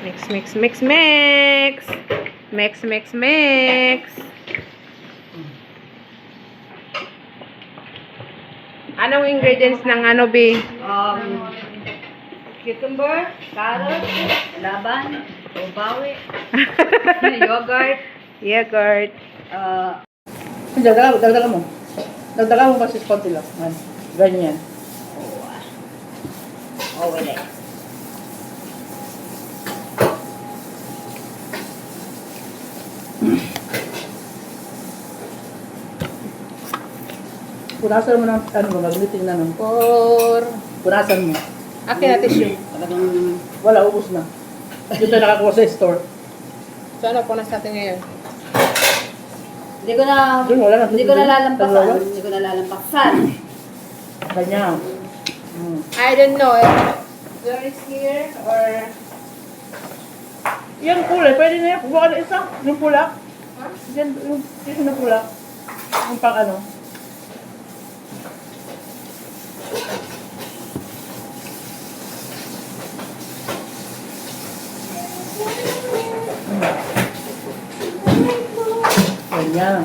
Mix, mix, mix, mix. Mix, mix, mix. Anong ingredients ng ano, B? Cucumber, carrot, laban, bawi, yogurt. Yogurt. Dagdagan mo. Dagdagan mo kasi konti lang. Ganyan. Oh, wala. Punasan mo ng, mag-meeting na ng punasan mo. Akin na tissue. Talagang Wala, ubos na. Dito tayo nakakuha sa store. So, ano po na sa atin ngayon? hindi ko na Doon, wala na. hindi ko nalalampasan. Dalawa? Hindi ko nalalampasan. Ganyan. I don't know if there is here or... Yung kulay, pwede na yan. Kuha ka na isa. Yung pula. Diyan, yung dito na pula. Yung pang ano. Ganyan.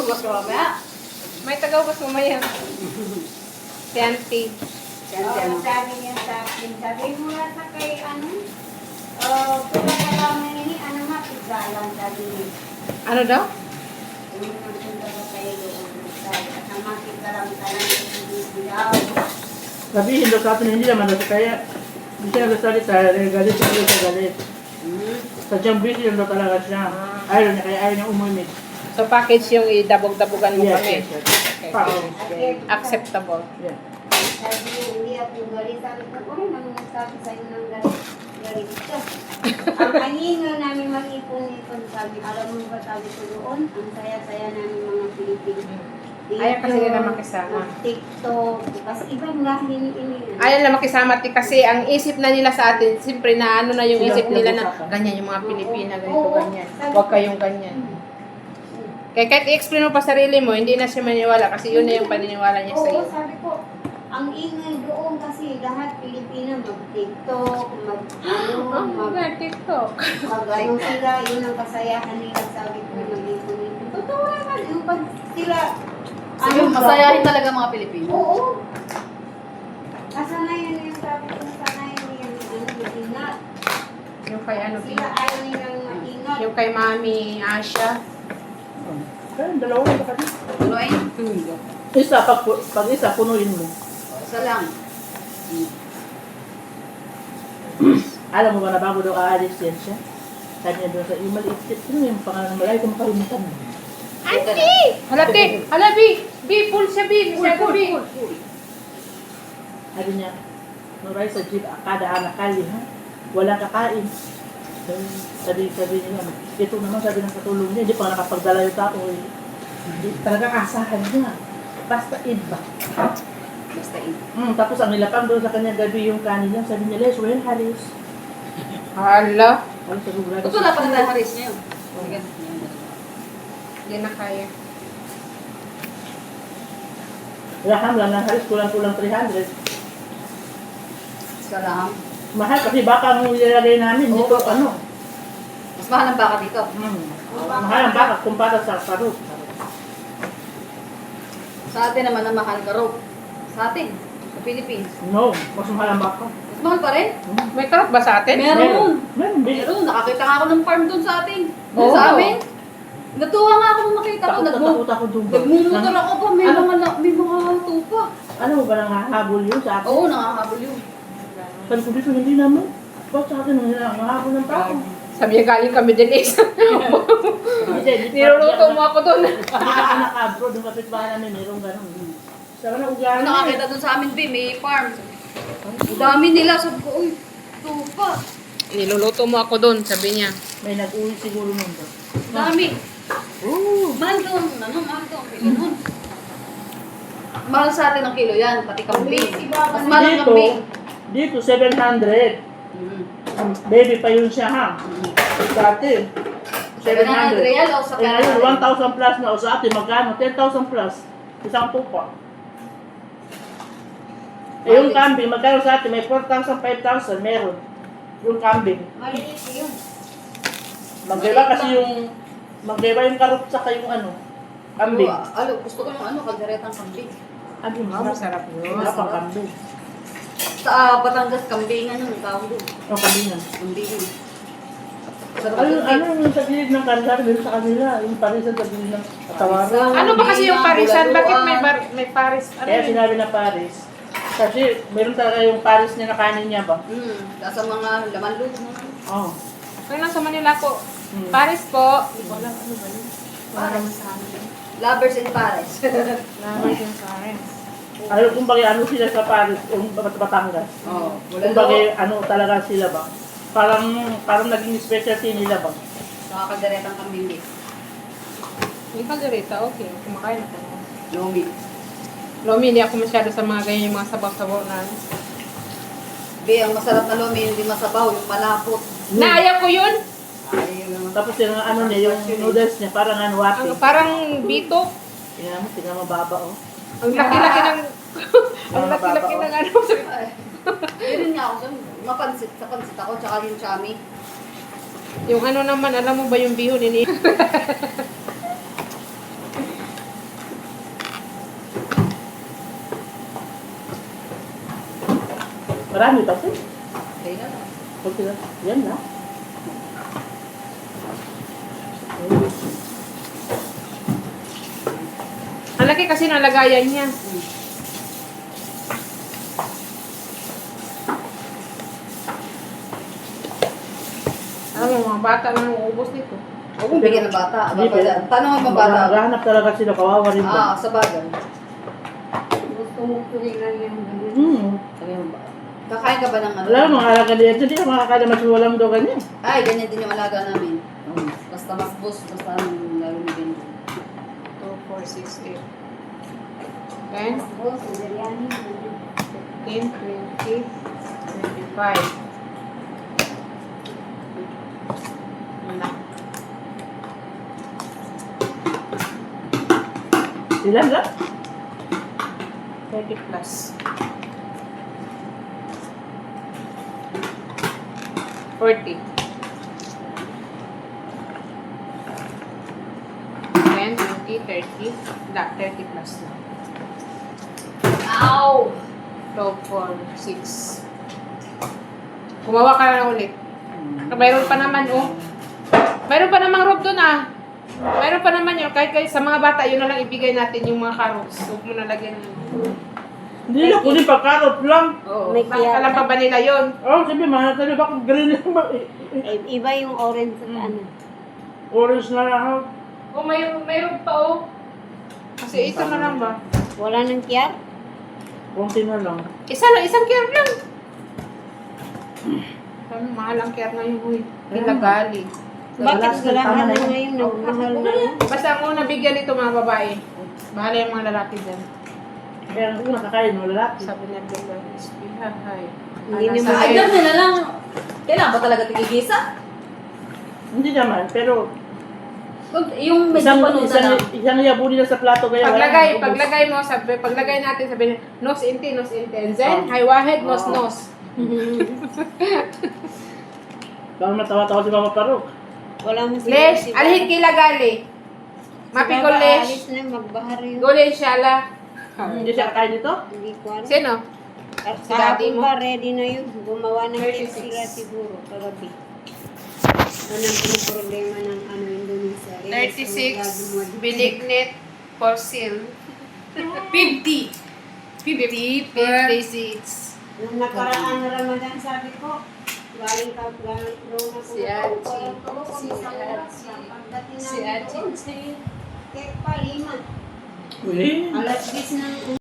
Mas mamaya. May tagaw ba sumaya? Si auntie. Sabi niya sa akin, sabi mo na sa kay pagkakalaman niya, nga, pizza lang, sabi niya. Ano daw? Yung nagpunta ko kayo doon, sabi, at namakit ka lang daw. Sabihin daw sa atin, hindi naman daw kaya. Hindi siya nagsasalita, galit siya galit. Sadyang busy lang daw talaga siya. Ayaw niya, kaya ayaw niya umimik. So, package yung idabog-dabogan mo kami. Yes. Okay. Okay. Acceptable. Yeah. Sabi niya, hindi ako galit. Sabi ko, oh, nang nagsabi sa'yo ng galit ka. Ang kanino namin mag-ipon-ipon, sabi, alam mo ba, sabi ko doon, ang saya-saya namin mga Pilipino. Ayaw kasi nila makisama. TikTok, kasi ibang lahi ini. Ayaw na makisama kasi ang isip na nila sa atin, siyempre na ano na yung isip nila na ganyan yung mga Pilipina, ganito, ganyan. Huwag kayong ganyan. Kaya kahit i-explain mo pa sarili mo, hindi na siya maniniwala kasi yun na yung paniniwala niya sa iyo. Oo, sabi ko, ang ingay doon kasi lahat Pilipino mag-TikTok, TikTok. mag-ano sila, yun ang kasayahan nila, sabi ko, mag-ipon-ipon. Totoo naman, yung pag sila, Yung masayahin talaga mga Pilipino. Oo. Kasanayan yung sabi ko, kasanayan niya yung mag-ingat. Yung kay ano, Sila ayaw nilang mag-ingat. yung kay Mami Asha. Kaya dalawa na kasi. Tuloy. Isa, pag isa, punuin mo. Isa lang. Alam mo ba na bago daw aalis yan siya? Sabi niya doon sa email, sino yung pangalan ng malay kung makalimutan mo? Auntie! Hala, te! Hala, B! Full siya, B! Masyado, B! Sabi niya, Noray sa jeep, kada anak kali, ha? Wala kakain. Sabi niya, ito naman sabi ng katulong niya, hindi pa nakapagdala yung tao. Hindi talagang asahan niya. Basta iba. Basta in. Tapos ang nilapang doon sa kanya gabi yung kanin niya, sabi niya, Les, well, Haris. Hala! Ano sa Google? Ito na pala na Haris niya. Hindi na kaya. Raham lang ng Haris, kulang-kulang 300. Isa lang. Mahal kasi baka ang ilalagay namin, dito Oo. ano. Mas mahal ang baka dito. Mahal ang baka kumpara sa karot. Sa atin naman ang mahal karot. Sa atin, sa Philippines. No, mas mahal ang baka. Mas mahal pa rin. May karot ba sa atin? Meron. Meron, bilis. Meron. Nakakita nga ako ng farm doon sa atin. Oo. Doon sa amin. Natuwa nga ako nung makita ko. Takot ako doon. Nagmumutor ako pa. May Ano? may mga tupa. Ano mo ba nangahabol yun sa akin? Oo, nangahabol yun. Sabi ko dito, hindi naman. Bakit sa akin nangahabol ng tao? Sabi niya, galing kami din is. Niluluto mo ako doon. Hindi ako nakabro, doon kapitbahay namin, mayroong ganun. Sabi na, ugyan Kung nakakita doon sa amin, may farm. Ang dami nila. Sabi ko, uy, tupa. Niluluto mo ako doon, sabi niya. May nag-uwi siguro nun doon. Ang dami. Oo. Mahal doon. Ano, mahal doon. Kilo nun. Mahal sa atin ang kilo yan, pati kambing. Mas mahal ang kambing. Dito, 700. Baby pa yun siya, ha? Sa atin, 700 700. real o sa Eh ngayon, pera? 1,000 plus na. O sa atin, magkano? 10,000 plus. Isang tupa. Eh yung kambing, magkano sa atin? May 4,000, 5,000. Meron. Yung kambing. Maliit yun. Magkaiba kasi yung... Magkaiba yung karot saka yung ano. Kambing. Gusto ko yung kalderetang kambing. Ano yung Masarap yun. Masarap ang kambing. Sa Batangas, kambingan yung tawag doon. Yung kambingan. Kambingan. Ano yung sa gilid ng kandar, meron sa kanila, yung parisan sa gilid ng katawaran. Ano ba kasi yung parisan? Bakit may paris? Ano Kaya yun? sinabi na Paris. Kasi meron talaga yung Paris niya na kanin niya ba? Sa mga laman loob mo. Oo. Kaya nasa Manila po. Hmm. Paris po. Hindi ko alam ano ba yun. Paris. Lovers in Paris. Lovers yung Paris. Ano, kumbaga ano sila sa Paris, yung Batangas. Oo. Kumbaga ano talaga sila ba? Parang naging specialty nila ba? Sa kalderetang kambing. Yung kaldereta, okay. Kumakain ako. Lomi. Lomi, hindi ako masyado sa mga ganyan, yung mga sabaw-sabaw na. Ang masarap na lomi, hindi masabaw, yung malapot. Naaya ko yun. Ay, yun. Tapos yung ano niya, yung noodles niya, parang ano, wati. Parang bitok. Tingnan mo baba oh. Ang laki-laki ng... ang laki-laki ng ano. Yun nga ako, mapansit, sa pansit ako, tsaka yung chami. Yung ano naman, alam mo ba yung bihon? Marami pa siya. Okay na lang. Okay lang. Yan na. Ang laki kasi ng lagayan niya. Alam mo, mga bata lang uubos nito. Huwag mong bigyan ng bata. Hindi, pero- Tanong mo bata. Naghahanap talaga sila, kawawa rin ba? Sa bagay. Gusto mo tuloy lang yung ganun. Sabi mo ba? Kakain ka ba ng ano? Wala, mga alaga nila. Hindi ka makakala mas walang daw ganyan. Ay, ganyan din yung alaga namin. Basta mas boss, basta ang lalo ni Benji. 2, 4, 6, 8. 10, Oh, sa biryani. 15, 20, 25. Wala. Ilan lang? 30 plus. 40. 10, 20, 30. Wala, 30 plus na. Ow! 12, 4, 6. Gumawa ka na ulit. Mayroon pa naman, oh. Mayroon pa namang rope doon, ah. Mayroon pa naman yun. Kahit sa mga bata, yun na lang ibigay natin yung mga carrots. Huwag mo na lagyan ng... Hindi na, kunin pa karot lang. Oo. May Bakit alam pa ba nila yun? Oh, sabi, mahal tayo, bakit green yung Iba yung orange at ano. orange na lang. Oh, mayroon pa, oh. Kasi ito na lang ba? Wala nang kiyar? Konti na lang. Isang care lang. Sabi, mahal ang care ngayon, huy. Kilagali. Bakit Last wala time, tama na na yun. ngayon? Nagmahal na. Basta ang unang bigyan nito mga babae. Bahala yung mga lalaki dyan. Kaya ang una kakain, wala lalaki. Sabi niya, Bella, hi. Hindi naman. Ay, ganun na lang. Kailangan ba talaga tigigisa? Hindi naman, pero Yung medyo panuda na. isang yabo nila sa plato kaya Paglagay mo, paglagay natin, sabi niya, nos inti. And then, hi wahed, nos. Baka matawa-tawa si Mama Parok. Wala mo Lesh, alhin kilagali. Mapigol lesh. Alis na, magbahar yun. Gulin siyala. Hindi siya kakain ito? Hindi ko alam. Sino? Si daddy Kahapon mo? ba, ready na yun. Gumawa ng 36. cake sila siguro, kagabi. Anong problema ng ano Indonesia? 36, benignit, porcil. 50. 56. Nung nakaraan na Ramadan, sabi ko, galing ka, galing na Si Achi. Si Achi. Cake pa, 5. Uy. Alas 10 ng